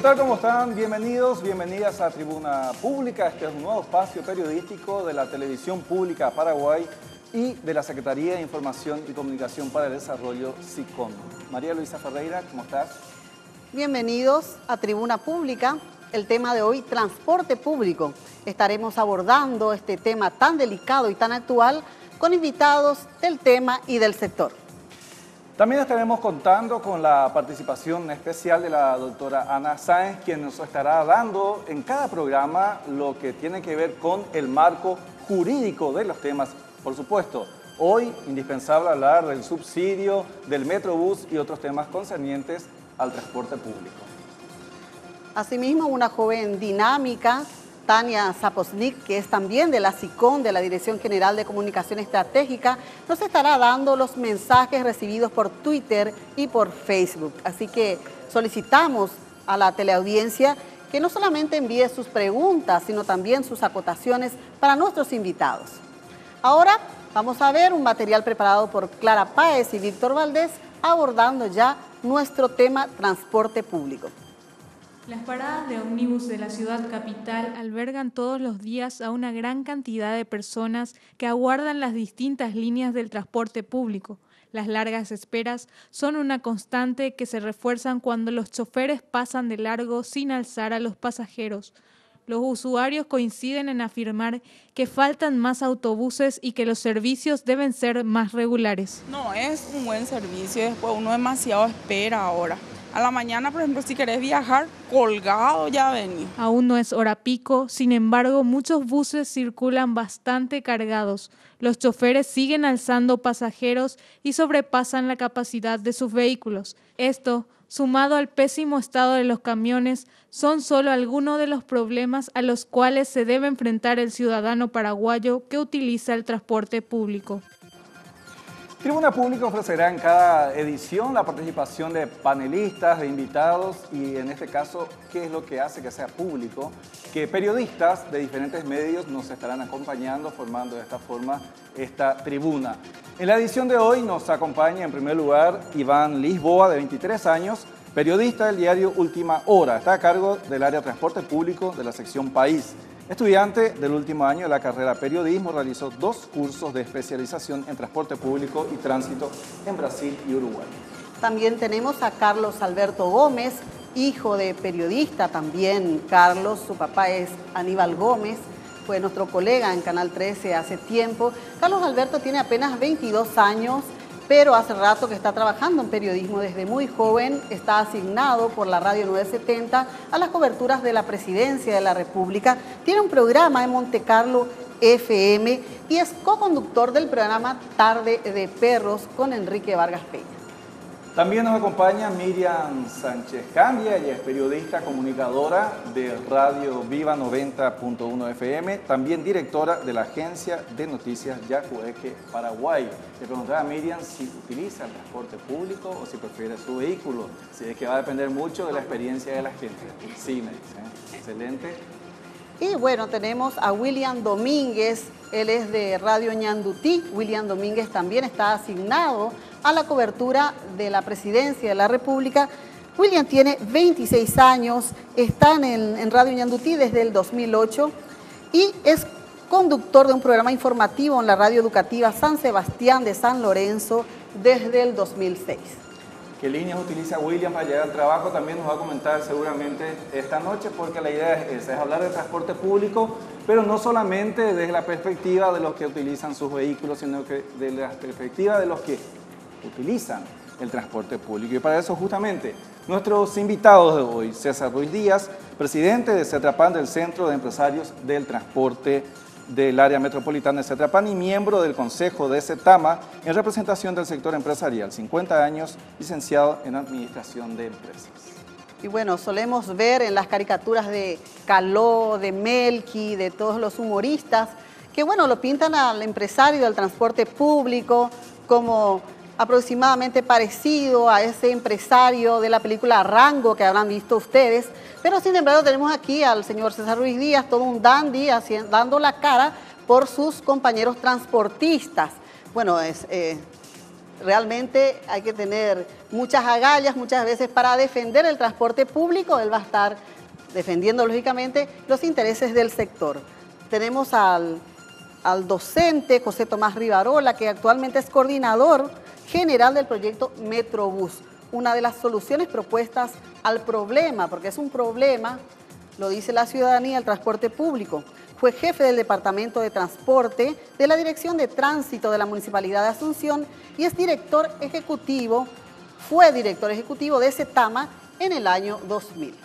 ¿Qué tal? ¿Cómo están? Bienvenidos, bienvenidas a Tribuna Pública. Este es un nuevo espacio periodístico de la Televisión Pública Paraguay y de la Secretaría de Información y Comunicación para el Desarrollo, SICOM. María Luisa Ferreira, ¿cómo estás? Bienvenidos a Tribuna Pública. El tema de hoy, transporte público. Estaremos abordando este tema tan delicado y tan actual con invitados del tema y del sector. También estaremos contando con la participación especial de la doctora Ana Sáenz, quien nos estará dando en cada programa lo que tiene que ver con el marco jurídico de los temas. Por supuesto, hoy indispensable hablar del subsidio, del Metrobús y otros temas concernientes al transporte público. Asimismo, una joven dinámica, Tania Zaposnik, que es también de la SICOM, de la Dirección General de Comunicación Estratégica, nos estará dando los mensajes recibidos por Twitter y por Facebook. Así que solicitamos a la teleaudiencia que no solamente envíe sus preguntas, sino también sus acotaciones para nuestros invitados. Ahora vamos a ver un material preparado por Clara Páez y Víctor Valdés, abordando ya nuestro tema transporte público. Las paradas de ómnibus de la ciudad capital albergan todos los días a una gran cantidad de personas que aguardan las distintas líneas del transporte público. Las largas esperas son una constante que se refuerzan cuando los choferes pasan de largo sin alzar a los pasajeros. Los usuarios coinciden en afirmar que faltan más autobuses y que los servicios deben ser más regulares. No, es un buen servicio, después uno demasiado espera ahora. A la mañana, por ejemplo, si querés viajar, colgado ya venís. Aún no es hora pico, sin embargo, muchos buses circulan bastante cargados. Los choferes siguen alzando pasajeros y sobrepasan la capacidad de sus vehículos. Esto, sumado al pésimo estado de los camiones, son solo algunos de los problemas a los cuales se debe enfrentar el ciudadano paraguayo que utiliza el transporte público. Tribuna Pública ofrecerá en cada edición la participación de panelistas, de invitados y en este caso, ¿qué es lo que hace que sea público? Que periodistas de diferentes medios nos estarán acompañando, formando de esta forma esta tribuna. En la edición de hoy nos acompaña en primer lugar Iván Lisboa, de 23 años, periodista del diario Última Hora. Está a cargo del área de transporte público de la sección País. Estudiante del último año de la carrera Periodismo, realizó 2 cursos de especialización en transporte público y tránsito en Brasil y Uruguay. También tenemos a Carlos Alberto Gómez, hijo de periodista también. Carlos, su papá es Aníbal Gómez, fue nuestro colega en Canal 13 hace tiempo. Carlos Alberto tiene apenas 22 años, pero hace rato que está trabajando en periodismo desde muy joven. Está asignado por la Radio 970 a las coberturas de la Presidencia de la República. Tiene un programa en Monte Carlo FM y es co-conductor del programa Tarde de Perros con Enrique Vargas Peña. También nos acompaña Miriam Sánchez Candia, ella es periodista, comunicadora de Radio Viva 90.1 FM, también directora de la agencia de noticias Yacueque Paraguay. Le preguntaba a Miriam si utiliza el transporte público o si prefiere su vehículo, si es que va a depender mucho de la experiencia de la gente. Sí, me dice. Excelente. Y bueno, tenemos a William Domínguez, él es de Radio Ñandutí. William Domínguez también está asignado a la cobertura de la Presidencia de la República. William tiene 26 años, está en Radio Ñandutí desde el 2008 y es conductor de un programa informativo en la radio educativa San Sebastián de San Lorenzo desde el 2006. ¿Qué líneas utiliza William para llegar al trabajo? También nos va a comentar seguramente esta noche, porque la idea es hablar de transporte público, pero no solamente desde la perspectiva de los que utilizan sus vehículos, sino que desde la perspectiva de los que utilizan el transporte público. Y para eso justamente nuestros invitados de hoy, César Ruiz Díaz, presidente de CETRAPAN, del Centro de Empresarios del Transporte del Área Metropolitana de CETRAPAN y miembro del Consejo de CETAMA en representación del sector empresarial, 50 años, licenciado en Administración de Empresas. Y bueno, solemos ver en las caricaturas de Caló, de Melqui, de todos los humoristas, que bueno, lo pintan al empresario del transporte público como aproximadamente parecido a ese empresario de la película Rango que habrán visto ustedes, pero sin embargo tenemos aquí al señor César Ruiz Díaz, todo un dandy, dando la cara por sus compañeros transportistas. Bueno, realmente hay que tener muchas agallas muchas veces para defender el transporte público. Él va a estar defendiendo, lógicamente, los intereses del sector. Tenemos al docente José Tomás Rivarola, que actualmente es coordinador general del proyecto Metrobús, una de las soluciones propuestas al problema, porque es un problema, lo dice la ciudadanía, el transporte público. Fue jefe del Departamento de Transporte de la Dirección de Tránsito de la Municipalidad de Asunción y es fue director ejecutivo de CETAMA en el año 2000.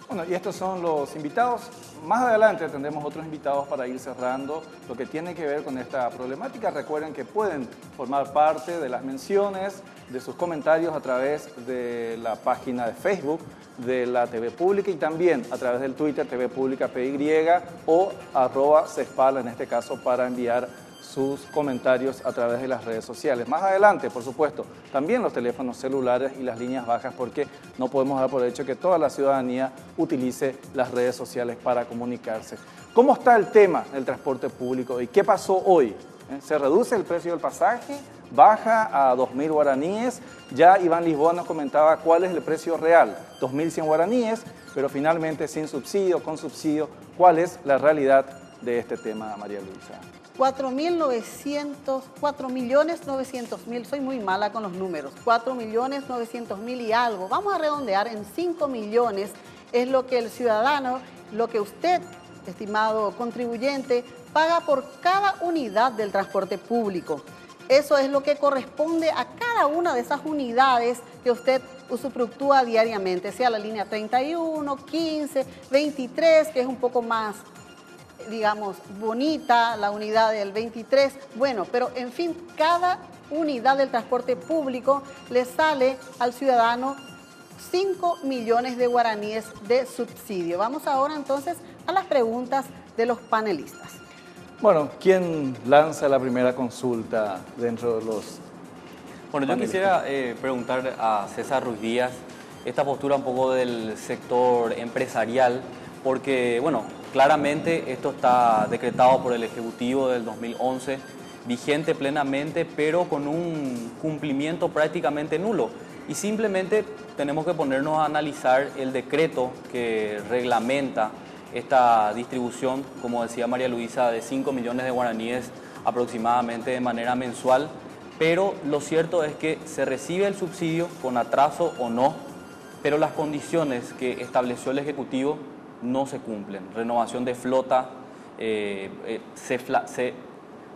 Bueno, y estos son los invitados. Más adelante tendremos otros invitados para ir cerrando lo que tiene que ver con esta problemática. Recuerden que pueden formar parte de las menciones, de sus comentarios a través de la página de Facebook de la TV Pública y también a través del Twitter TV Pública PY o @CESPAL en este caso para enviar sus comentarios a través de las redes sociales. Más adelante, por supuesto, también los teléfonos celulares y las líneas bajas porque no podemos dar por hecho que toda la ciudadanía utilice las redes sociales para comunicarse. ¿Cómo está el tema del transporte público y qué pasó hoy? ¿Se reduce el precio del pasaje? ¿Baja a 2.000 guaraníes? Ya Iván Lisboa nos comentaba cuál es el precio real, 2.100 guaraníes, pero finalmente sin subsidio, con subsidio, ¿cuál es la realidad de este tema, María Luisa? 4.900.000, soy muy mala con los números, 4.900.000 y algo. Vamos a redondear en 5 millones, es lo que el ciudadano, lo que usted, estimado contribuyente, paga por cada unidad del transporte público. Eso es lo que corresponde a cada una de esas unidades que usted usufructúa diariamente, sea la línea 31, 15, 23, que es un poco más, digamos, bonita, la unidad del 23. Bueno, pero en fin, cada unidad del transporte público le sale al ciudadano 5 millones de guaraníes de subsidio. Vamos ahora entonces a las preguntas de los panelistas. Bueno, ¿quién lanza la primera consulta dentro de los Bueno, yo quisiera preguntar a César Ruiz Díaz esta postura un poco del sector empresarial, porque, bueno, claramente esto está decretado por el Ejecutivo del 2011, vigente plenamente, pero con un cumplimiento prácticamente nulo. Y simplemente tenemos que ponernos a analizar el decreto que reglamenta esta distribución, como decía María Luisa, de 5 millones de guaraníes aproximadamente de manera mensual, pero lo cierto es que se recibe el subsidio con atraso o no, pero las condiciones que estableció el Ejecutivo no se cumplen. Renovación de flota, se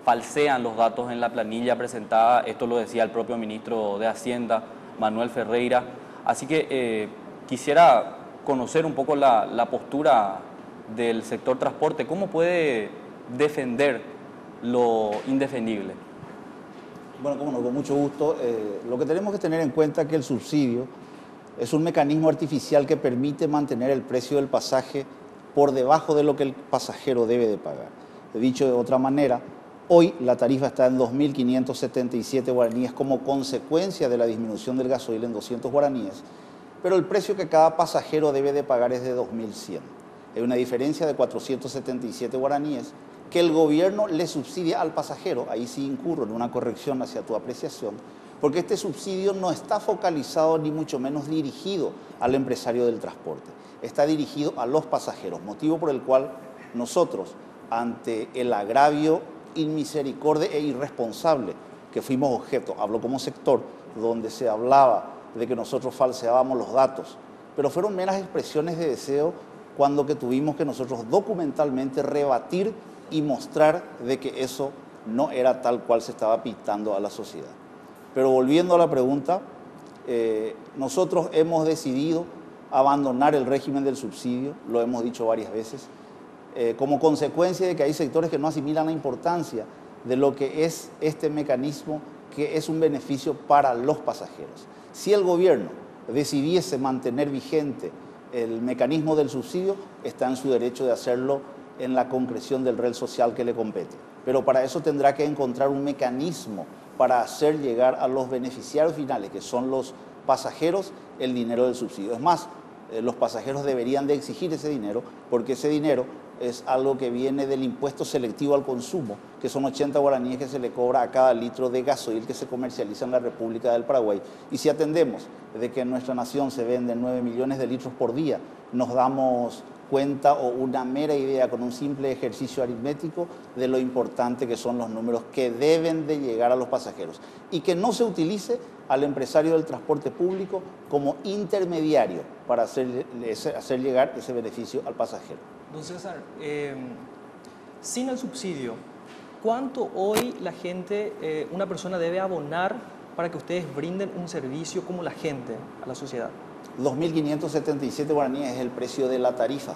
falsean los datos en la planilla presentada, esto lo decía el propio ministro de Hacienda, Manuel Ferreira. Así que quisiera conocer un poco la postura del sector transporte. ¿Cómo puede defender lo indefendible? Bueno, cómo no, con mucho gusto. Lo que tenemos que tener en cuenta es que el subsidio es un mecanismo artificial que permite mantener el precio del pasaje por debajo de lo que el pasajero debe de pagar. Dicho de otra manera, hoy la tarifa está en 2.577 guaraníes como consecuencia de la disminución del gasoil en 200 guaraníes, pero el precio que cada pasajero debe de pagar es de 2.100. Es una diferencia de 477 guaraníes que el gobierno le subsidia al pasajero. Ahí sí incurro en una corrección hacia tu apreciación, porque este subsidio no está focalizado ni mucho menos dirigido al empresario del transporte, está dirigido a los pasajeros, motivo por el cual nosotros, ante el agravio inmisericordia e irresponsable que fuimos objeto, hablo como sector, donde se hablaba de que nosotros falseábamos los datos, pero fueron meras expresiones de deseo cuando que tuvimos que nosotros documentalmente rebatir y mostrar de que eso no era tal cual se estaba pintando a la sociedad. Pero volviendo a la pregunta, nosotros hemos decidido abandonar el régimen del subsidio, lo hemos dicho varias veces, como consecuencia de que hay sectores que no asimilan la importancia de lo que es este mecanismo, que es un beneficio para los pasajeros. Si el gobierno decidiese mantener vigente el mecanismo del subsidio, está en su derecho de hacerlo en la concreción del rel social que le compete. Pero para eso tendrá que encontrar un mecanismo para hacer llegar a los beneficiarios finales, que son los pasajeros, el dinero del subsidio. Es más, los pasajeros deberían de exigir ese dinero, porque ese dinero es algo que viene del impuesto selectivo al consumo, que son 80 guaraníes que se le cobra a cada litro de gasoil que se comercializa en la República del Paraguay. Y si atendemos de que en nuestra nación se venden 9 millones de litros por día, nos damos cuenta o una mera idea con un simple ejercicio aritmético de lo importante que son los números que deben de llegar a los pasajeros y que no se utilice al empresario del transporte público como intermediario para hacer llegar ese beneficio al pasajero. Don César, sin el subsidio, ¿cuánto hoy la gente, una persona debe abonar para que ustedes brinden un servicio como la gente a la sociedad? 2.577 guaraníes es el precio de la tarifa.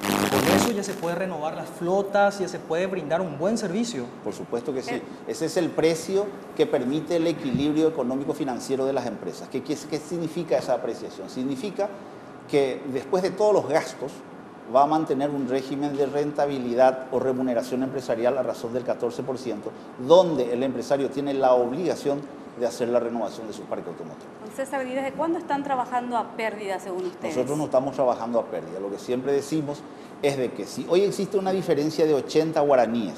Con eso ya se puede renovar las flotas, ya se puede brindar un buen servicio. Por supuesto que sí. Ese es el precio que permite el equilibrio económico-financiero de las empresas. ¿Qué significa esa apreciación? Significa que después de todos los gastos va a mantener un régimen de rentabilidad o remuneración empresarial a razón del 14%, donde el empresario tiene la obligación de hacer la renovación de su parque automotor. César, ¿y desde cuándo están trabajando a pérdida según ustedes? Nosotros no estamos trabajando a pérdida. Lo que siempre decimos es de que si hoy existe una diferencia de 80 guaraníes,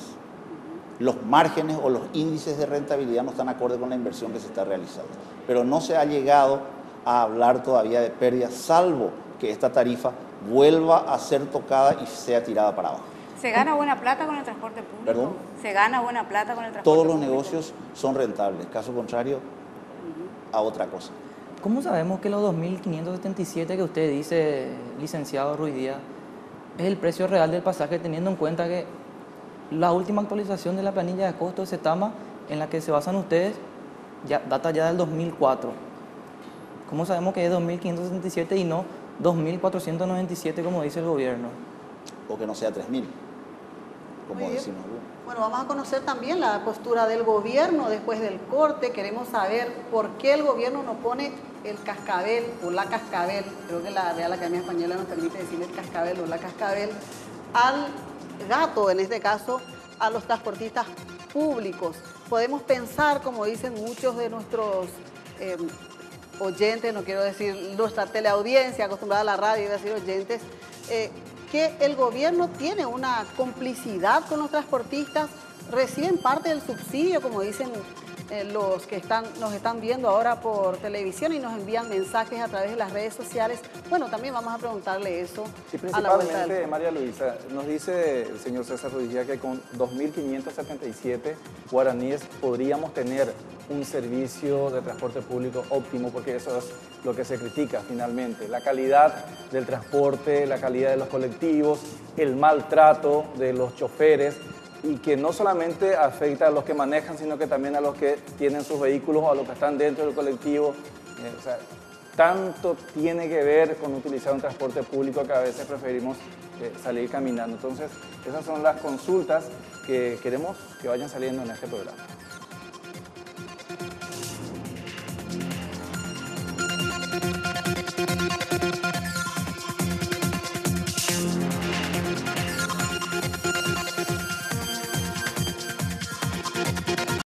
los márgenes o los índices de rentabilidad no están acorde con la inversión que se está realizando. Pero no se ha llegado a hablar todavía de pérdida, salvo que esta tarifa vuelva a ser tocada y sea tirada para abajo. ¿Se gana buena plata con el transporte público? ¿Perdón? ¿Se gana buena plata con el transporte Todos los público? negocios son rentables, caso contrario a otra cosa. ¿Cómo sabemos que los 2.577 que usted dice, licenciado Ruiz Díaz, es el precio real del pasaje, teniendo en cuenta que la última actualización de la planilla de costos de CETAMA, en la que se basan ustedes, data ya del 2004? ¿Cómo sabemos que es 2.577 y no 2.497 como dice el gobierno? O que no sea 3.000, como decimos. Bueno, vamos a conocer también la postura del gobierno después del corte. Queremos saber por qué el gobierno no pone el cascabel o la cascabel, creo que la Real Academia Española nos permite decir el cascabel o la cascabel, al gato, en este caso, a los transportistas públicos. Podemos pensar, como dicen muchos de nuestros oyentes, no quiero decir nuestra teleaudiencia acostumbrada a la radio, iba a decir oyentes, que el gobierno tiene una complicidad con los transportistas, reciben parte del subsidio, como dicen los que nos están viendo ahora por televisión y nos envían mensajes a través de las redes sociales. Bueno, también vamos a preguntarle eso a la vuelta del corte. María Luisa, nos dice el señor César Ruiz Díaz que con 2.577 guaraníes podríamos tener un servicio de transporte público óptimo, porque eso es lo que se critica finalmente, la calidad del transporte, la calidad de los colectivos, el maltrato de los choferes, y que no solamente afecta a los que manejan, sino que también a los que tienen sus vehículos o a los que están dentro del colectivo. O sea, tanto tiene que ver con utilizar un transporte público que a veces preferimos salir caminando. Entonces, esas son las consultas que queremos que vayan saliendo en este programa.